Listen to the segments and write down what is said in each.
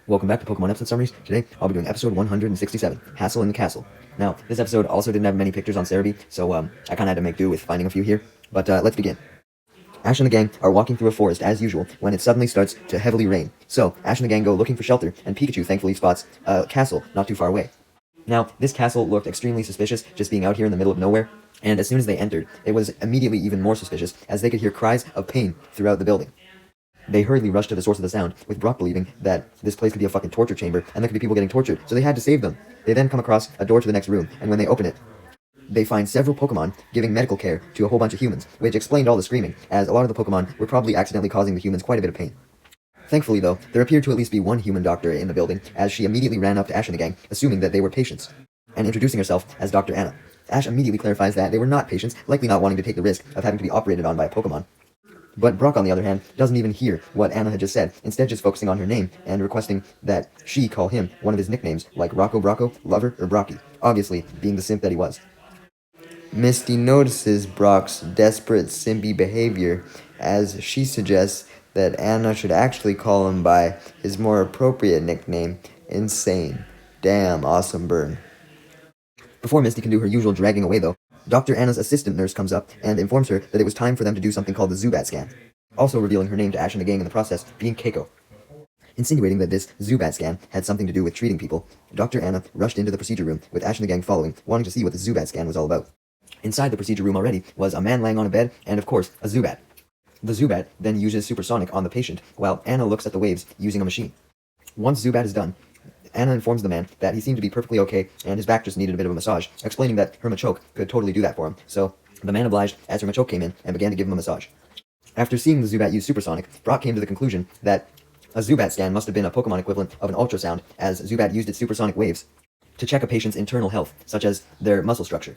Welcome back to Pokemon episode summaries. Today, I'll be doing episode 167, Hassle in the Castle. Now, this episode also didn't have many pictures on Cerebi, so I kind of had to make do with finding a few here. But let's begin. Ash and the gang are walking through a forest as usual when it suddenly starts to heavily rain. So, Ash and the gang go looking for shelter, and Pikachu thankfully spots a castle not too far away. Now, this castle looked extremely suspicious, just being out here in the middle of nowhere, and as soon as they entered, it was immediately even more suspicious as they could hear cries of pain throughout the building. They hurriedly rushed to the source of the sound, with Brock believing that this place could be a fucking torture chamber, and there could be people getting tortured, so they had to save them. They then come across a door to the next room, and when they open it, they find several Pokemon giving medical care to a whole bunch of humans, which explained all the screaming, as a lot of the Pokemon were probably accidentally causing the humans quite a bit of pain. Thankfully, though, there appeared to at least be one human doctor in the building, as she immediately ran up to Ash and the gang, assuming that they were patients, and introducing herself as Dr. Anna. Ash immediately clarifies that they were not patients, likely not wanting to take the risk of having to be operated on by a Pokemon. But Brock, on the other hand, doesn't even hear what Anna had just said, instead just focusing on her name and requesting that she call him one of his nicknames, like Rocco Brocco, Lover, or Brocky, obviously being the simp that he was. Misty notices Brock's desperate simpy behavior as she suggests that Anna should actually call him by his more appropriate nickname, Insane. Damn, awesome burn. Before Misty can do her usual dragging away, though, Dr. Anna's assistant nurse comes up and informs her that it was time for them to do something called the Zubat scan, also revealing her name to Ash and the gang in the process, being Keiko. Insinuating that this Zubat scan had something to do with treating people, Dr. Anna rushed into the procedure room, with Ash and the gang following, wanting to see what the Zubat scan was all about. Inside the procedure room already was a man laying on a bed, and of course, a Zubat. The Zubat then uses Supersonic on the patient, while Anna looks at the waves using a machine. Once Zubat is done, Anna informs the man that he seemed to be perfectly okay and his back just needed a bit of a massage, explaining that her Machoke could totally do that for him, so the man obliged as her Machoke came in and began to give him a massage. After seeing the Zubat use Supersonic, Brock came to the conclusion that a Zubat scan must have been a Pokemon equivalent of an ultrasound, as Zubat used its supersonic waves to check a patient's internal health, such as their muscle structure.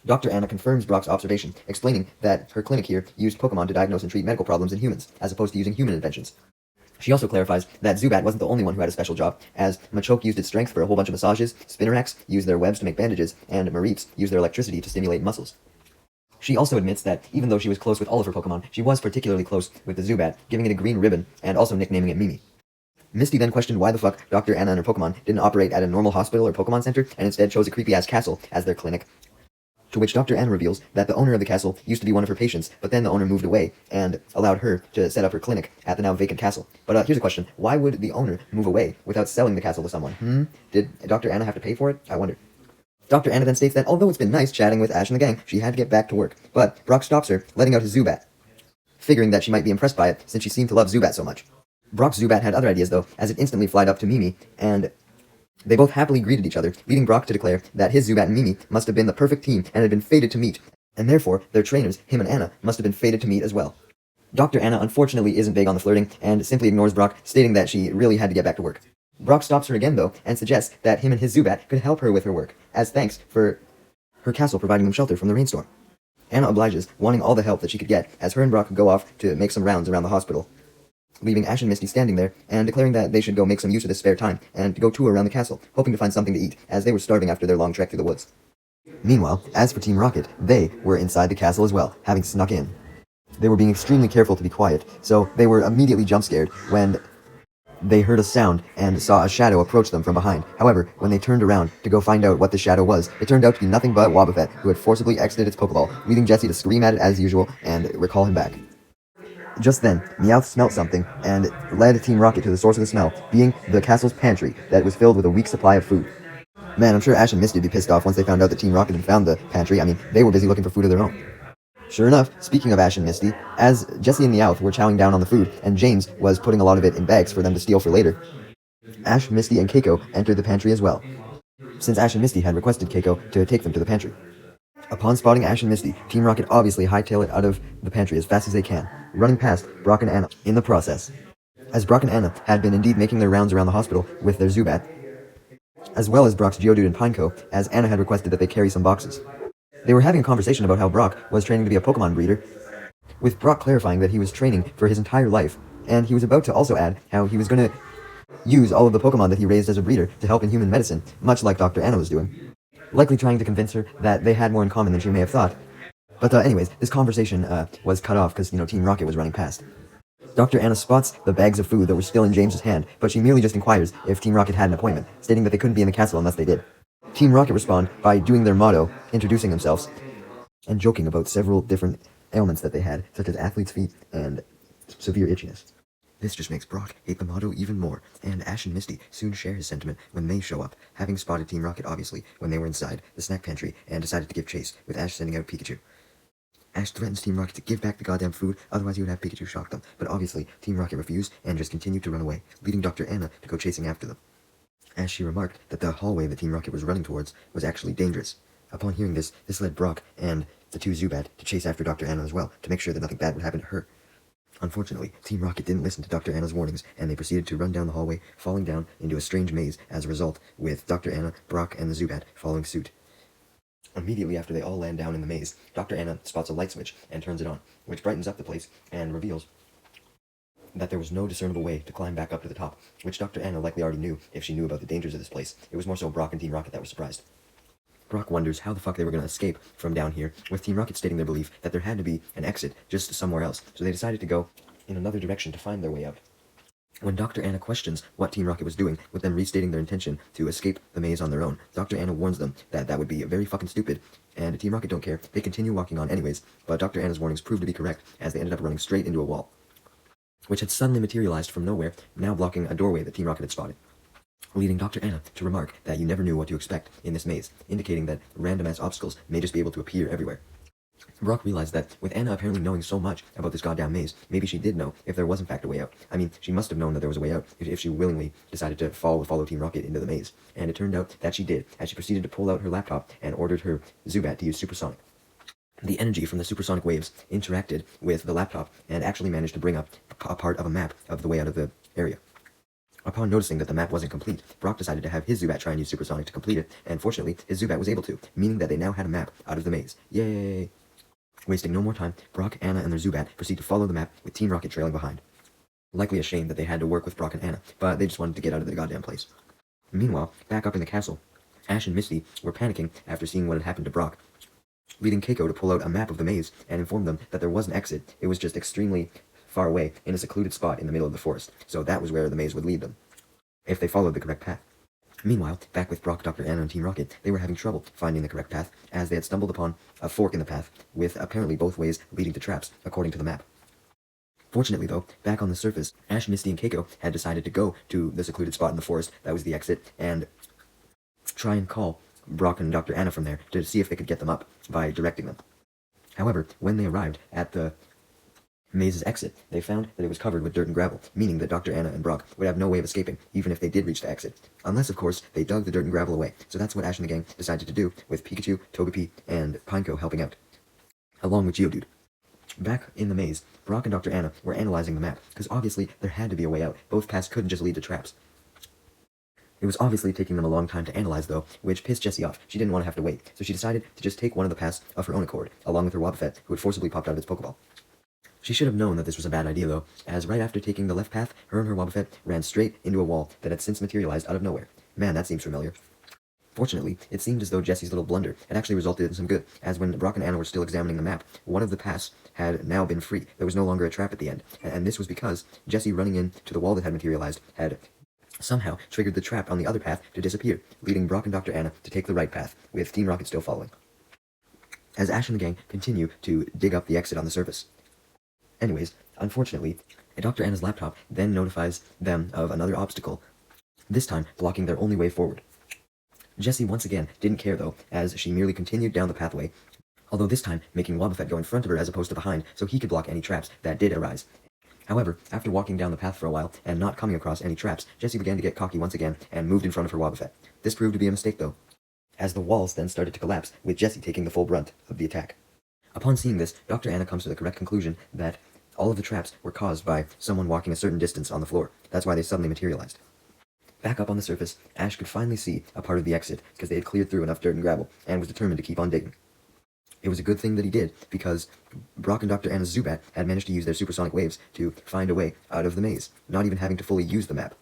Dr. Anna confirms Brock's observation, explaining that her clinic here used Pokemon to diagnose and treat medical problems in humans, as opposed to using human inventions. She also clarifies that Zubat wasn't the only one who had a special job, as Machoke used its strength for a whole bunch of massages, Spinneracks used their webs to make bandages, and Mareeps used their electricity to stimulate muscles. She also admits that, even though she was close with all of her Pokemon, she was particularly close with the Zubat, giving it a green ribbon, and also nicknaming it Mimi. Misty then questioned why the fuck Dr. Anna and her Pokemon didn't operate at a normal hospital or Pokemon Center, and instead chose a creepy-ass castle as their clinic. To which Dr. Anna reveals that the owner of the castle used to be one of her patients, but then the owner moved away and allowed her to set up her clinic at the now vacant castle. But here's a question. Why would the owner move away without selling the castle to someone? Did Dr. Anna have to pay for it? I wonder. Dr. Anna then states that although it's been nice chatting with Ash and the gang, she had to get back to work. But Brock stops her, letting out his Zubat, figuring that she might be impressed by it since she seemed to love Zubat so much. Brock's Zubat had other ideas though, as it instantly flied up to Mimi, and they both happily greeted each other, leading Brock to declare that his Zubat and Mimi must have been the perfect team and had been fated to meet, and therefore their trainers, him and Anna, must have been fated to meet as well. Dr. Anna unfortunately isn't big on the flirting, and simply ignores Brock, stating that she really had to get back to work. Brock stops her again though, and suggests that him and his Zubat could help her with her work, as thanks for her castle providing them shelter from the rainstorm. Anna obliges, wanting all the help that she could get, as her and Brock go off to make some rounds around the hospital, leaving Ash and Misty standing there, and declaring that they should go make some use of this spare time, and go tour around the castle, hoping to find something to eat, as they were starving after their long trek through the woods. Meanwhile, as for Team Rocket, they were inside the castle as well, having snuck in. They were being extremely careful to be quiet, so they were immediately jump-scared when they heard a sound and saw a shadow approach them from behind. However, when they turned around to go find out what the shadow was, it turned out to be nothing but Wobbuffet, who had forcibly exited its Pokeball, leaving Jessie to scream at it as usual and recall him back. Just then, Meowth smelt something, and led Team Rocket to the source of the smell, being the castle's pantry that was filled with a week's supply of food. Man, I'm sure Ash and Misty would be pissed off once they found out that Team Rocket had found the pantry. I mean, they were busy looking for food of their own. Sure enough, speaking of Ash and Misty, as Jessie and Meowth were chowing down on the food, and James was putting a lot of it in bags for them to steal for later, Ash, Misty, and Keiko entered the pantry as well, since Ash and Misty had requested Keiko to take them to the pantry. Upon spotting Ash and Misty, Team Rocket obviously hightail it out of the pantry as fast as they can, running past Brock and Anna in the process. As Brock and Anna had been indeed making their rounds around the hospital with their Zubat, as well as Brock's Geodude and Pineco, as Anna had requested that they carry some boxes. They were having a conversation about how Brock was training to be a Pokemon breeder, with Brock clarifying that he was training for his entire life, and he was about to also add how he was going to use all of the Pokemon that he raised as a breeder to help in human medicine, much like Dr. Anna was doing, likely trying to convince her that they had more in common than she may have thought. But anyways, this conversation was cut off because, Team Rocket was running past. Dr. Anna spots the bags of food that were still in James's hand, but she merely just inquires if Team Rocket had an appointment, stating that they couldn't be in the castle unless they did. Team Rocket respond by doing their motto, introducing themselves, and joking about several different ailments that they had, such as athlete's feet and severe itchiness. This just makes Brock hate the motto even more, and Ash and Misty soon share his sentiment when they show up, having spotted Team Rocket obviously when they were inside the snack pantry and decided to give chase, with Ash sending out Pikachu. Ash threatens Team Rocket to give back the goddamn food, otherwise he would have Pikachu shock them, but obviously Team Rocket refused and just continued to run away, leading Dr. Anna to go chasing after them. As she remarked that the hallway that Team Rocket was running towards was actually dangerous. Upon hearing this led Brock and the two Zubat to chase after Dr. Anna as well, to make sure that nothing bad would happen to her. Unfortunately, Team Rocket didn't listen to Dr. Anna's warnings, and they proceeded to run down the hallway, falling down into a strange maze as a result, with Dr. Anna, Brock, and the Zubat following suit. Immediately after they all land down in the maze, Dr. Anna spots a light switch and turns it on, which brightens up the place and reveals that there was no discernible way to climb back up to the top, which Dr. Anna likely already knew if she knew about the dangers of this place. It was more so Brock and Team Rocket that were surprised. Brock wonders how the fuck they were going to escape from down here, with Team Rocket stating their belief that there had to be an exit just somewhere else, so they decided to go in another direction to find their way out. When Dr. Anna questions what Team Rocket was doing, with them restating their intention to escape the maze on their own, Dr. Anna warns them that that would be very fucking stupid, and Team Rocket don't care. They continue walking on anyways, but Dr. Anna's warnings proved to be correct, as they ended up running straight into a wall, which had suddenly materialized from nowhere, now blocking a doorway that Team Rocket had spotted, leading Dr. Anna to remark that you never knew what to expect in this maze, indicating that random-ass obstacles may just be able to appear everywhere. Brock realized that, with Anna apparently knowing so much about this goddamn maze, maybe she did know if there was in fact a way out. I mean, she must have known that there was a way out if she willingly decided to follow Team Rocket into the maze. And it turned out that she did, as she proceeded to pull out her laptop and ordered her Zubat to use Supersonic. The energy from the supersonic waves interacted with the laptop and actually managed to bring up a part of a map of the way out of the area. Upon noticing that the map wasn't complete, Brock decided to have his Zubat try and use Supersonic to complete it, and fortunately, his Zubat was able to, meaning that they now had a map out of the maze. Yay! Wasting no more time, Brock, Anna, and their Zubat proceed to follow the map, with Team Rocket trailing behind. Likely a shame that they had to work with Brock and Anna, but they just wanted to get out of the goddamn place. Meanwhile, back up in the castle, Ash and Misty were panicking after seeing what had happened to Brock, leading Keiko to pull out a map of the maze and inform them that there was an exit. It was just extremely far away in a secluded spot in the middle of the forest, so that was where the maze would lead them, if they followed the correct path. Meanwhile, back with Brock, Dr. Anna, and Team Rocket, they were having trouble finding the correct path, as they had stumbled upon a fork in the path, with apparently both ways leading to traps, according to the map. Fortunately though, back on the surface, Ash, Misty, and Keiko had decided to go to the secluded spot in the forest that was the exit, and try and call Brock and Dr. Anna from there to see if they could get them up by directing them. However, when they arrived at the maze's exit, they found that it was covered with dirt and gravel, meaning that Dr. Anna and Brock would have no way of escaping, even if they did reach the exit. Unless, of course, they dug the dirt and gravel away. So that's what Ash and the gang decided to do, with Pikachu, Togepi, and Pineco helping out, along with Geodude. Back in the maze, Brock and Dr. Anna were analyzing the map, because obviously there had to be a way out. Both paths couldn't just lead to traps. It was obviously taking them a long time to analyze, though, which pissed Jessie off. She didn't want to have to wait, so she decided to just take one of the paths of her own accord, along with her Wobbuffet, who had forcibly popped out of its Pokeball. She should have known that this was a bad idea, though, as right after taking the left path, her and her Wobbuffet ran straight into a wall that had since materialized out of nowhere. Man, that seems familiar. Fortunately, it seemed as though Jessie's little blunder had actually resulted in some good, as when Brock and Anna were still examining the map, one of the paths had now been free. There was no longer a trap at the end, and this was because Jessie running into the wall that had materialized had somehow triggered the trap on the other path to disappear, leading Brock and Dr. Anna to take the right path, with Team Rocket still following, as Ash and the gang continue to dig up the exit on the surface. Anyways, unfortunately, Dr. Anna's laptop then notifies them of another obstacle, this time blocking their only way forward. Jessie once again didn't care though, as she merely continued down the pathway, although this time making Wobbuffet go in front of her as opposed to behind, so he could block any traps that did arise. However, after walking down the path for a while and not coming across any traps, Jessie began to get cocky once again and moved in front of her Wobbuffet. This proved to be a mistake though, as the walls then started to collapse, with Jessie taking the full brunt of the attack. Upon seeing this, Dr. Anna comes to the correct conclusion that all of the traps were caused by someone walking a certain distance on the floor. That's why they suddenly materialized. Back up on the surface, Ash could finally see a part of the exit, because they had cleared through enough dirt and gravel, and was determined to keep on digging. It was a good thing that he did, because Brock and Dr. Anna's Zubat had managed to use their supersonic waves to find a way out of the maze, not even having to fully use the map.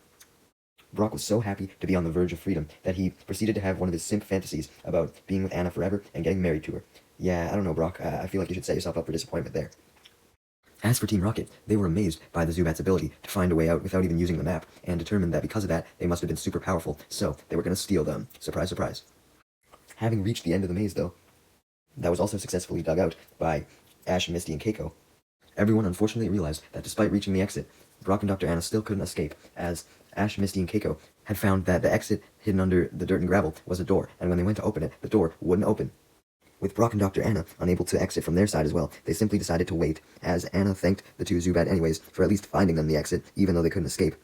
Brock was so happy to be on the verge of freedom that he proceeded to have one of his simp fantasies about being with Anna forever and getting married to her. Yeah, I don't know, Brock. I feel like you should set yourself up for disappointment there. As for Team Rocket, they were amazed by the Zubat's ability to find a way out without even using the map, and determined that because of that, they must have been super powerful, so they were going to steal them. Surprise, surprise. Having reached the end of the maze, though, that was also successfully dug out by Ash, Misty, and Keiko, everyone unfortunately realized that despite reaching the exit, Brock and Dr. Anna still couldn't escape, as Ash, Misty, and Keiko had found that the exit hidden under the dirt and gravel was a door, and when they went to open it, the door wouldn't open. With Brock and Dr. Anna unable to exit from their side as well, they simply decided to wait, as Anna thanked the two Zubat anyways for at least finding them the exit, even though they couldn't escape.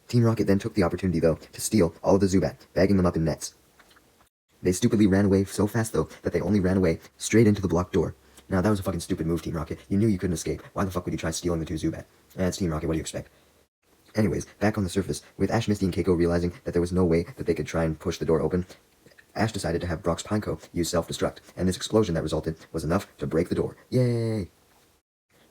Team Rocket then took the opportunity, though, to steal all of the Zubat, bagging them up in nets. They stupidly ran away so fast, though, that they only ran away straight into the blocked door. Now, that was a fucking stupid move, Team Rocket. You knew you couldn't escape. Why the fuck would you try stealing the two Zubat? It's Team Rocket, what do you expect? Anyways, back on the surface, with Ash, Misty, and Keiko realizing that there was no way that they could try and push the door open, Ash decided to have Brock's Pineco use self-destruct, and this explosion that resulted was enough to break the door. Yay!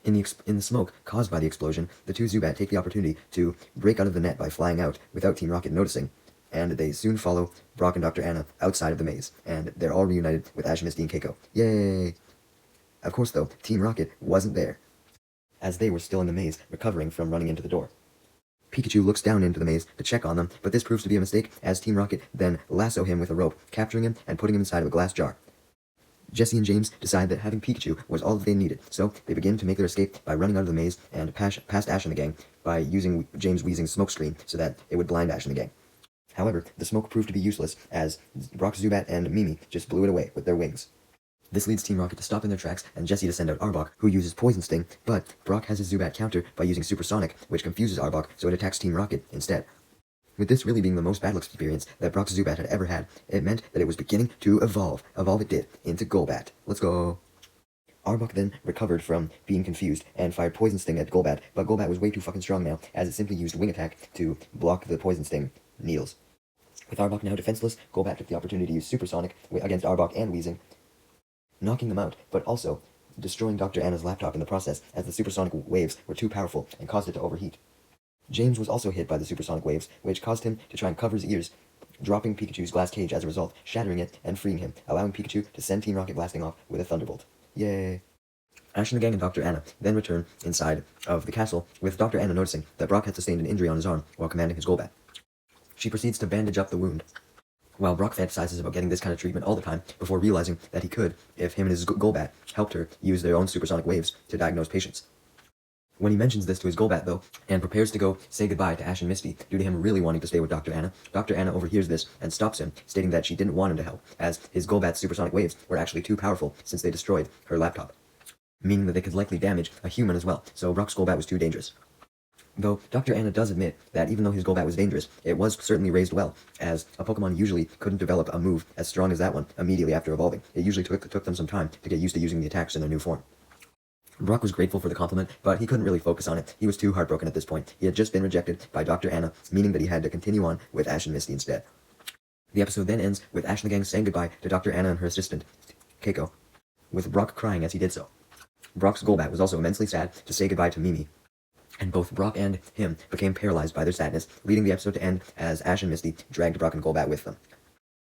In the smoke caused by the explosion, the two Zubat take the opportunity to break out of the net by flying out without Team Rocket noticing, and they soon follow Brock and Dr. Anna outside of the maze, and they're all reunited with Ash, Misty, and Keiko. Yay! Of course, though, Team Rocket wasn't there, as they were still in the maze, recovering from running into the door. Pikachu looks down into the maze to check on them, but this proves to be a mistake, as Team Rocket then lasso him with a rope, capturing him and putting him inside of a glass jar. Jesse and James decide that having Pikachu was all that they needed, so they begin to make their escape by running out of the maze and past Ash and the gang by using James Weezing's smoke screen so that it would blind Ash and the gang. However, the smoke proved to be useless, as Brock, Zubat, and Mimi just blew it away with their wings. This leads Team Rocket to stop in their tracks and Jesse to send out Arbok, who uses Poison Sting, but Brock has his Zubat counter by using Supersonic, which confuses Arbok, so it attacks Team Rocket instead. With this really being the most battle experience that Brock's Zubat had ever had, it meant that it was beginning to evolve it did, into Golbat. Let's go! Arbok then recovered from being confused and fired Poison Sting at Golbat, but Golbat was way too fucking strong now, as it simply used Wing Attack to block the Poison Sting needles. With Arbok now defenseless, Golbat took the opportunity to use Supersonic against Arbok and Weezing, knocking them out, but also destroying Dr. Anna's laptop in the process, as the supersonic waves were too powerful and caused it to overheat. James was also hit by the supersonic waves, which caused him to try and cover his ears, dropping Pikachu's glass cage as a result, shattering it and freeing him, allowing Pikachu to send Team Rocket blasting off with a Thunderbolt. Yay! Ash and the gang and Dr. Anna then return inside of the castle, with Dr. Anna noticing that Brock had sustained an injury on his arm while commanding his Golbat. She proceeds to bandage up the wound, while Brock fantasizes about getting this kind of treatment all the time, before realizing that he could if him and his Golbat helped her use their own supersonic waves to diagnose patients. When he mentions this to his Golbat, though, and prepares to go say goodbye to Ash and Misty, due to him really wanting to stay with Dr. Anna overhears this and stops him, stating that she didn't want him to help, as his Golbat's supersonic waves were actually too powerful since they destroyed her laptop, meaning that they could likely damage a human as well, so Brock's Golbat was too dangerous. Though Dr. Anna does admit that even though his Golbat was dangerous, it was certainly raised well, as a Pokemon usually couldn't develop a move as strong as that one immediately after evolving. It usually took them some time to get used to using the attacks in their new form. Brock was grateful for the compliment, but he couldn't really focus on it. He was too heartbroken at this point. He had just been rejected by Dr. Anna, meaning that he had to continue on with Ash and Misty instead. The episode then ends with Ash and the gang saying goodbye to Dr. Anna and her assistant, Keiko, with Brock crying as he did so. Brock's Golbat was also immensely sad to say goodbye to Mimi, and both Brock and him became paralyzed by their sadness, leading the episode to end as Ash and Misty dragged Brock and Golbat with them.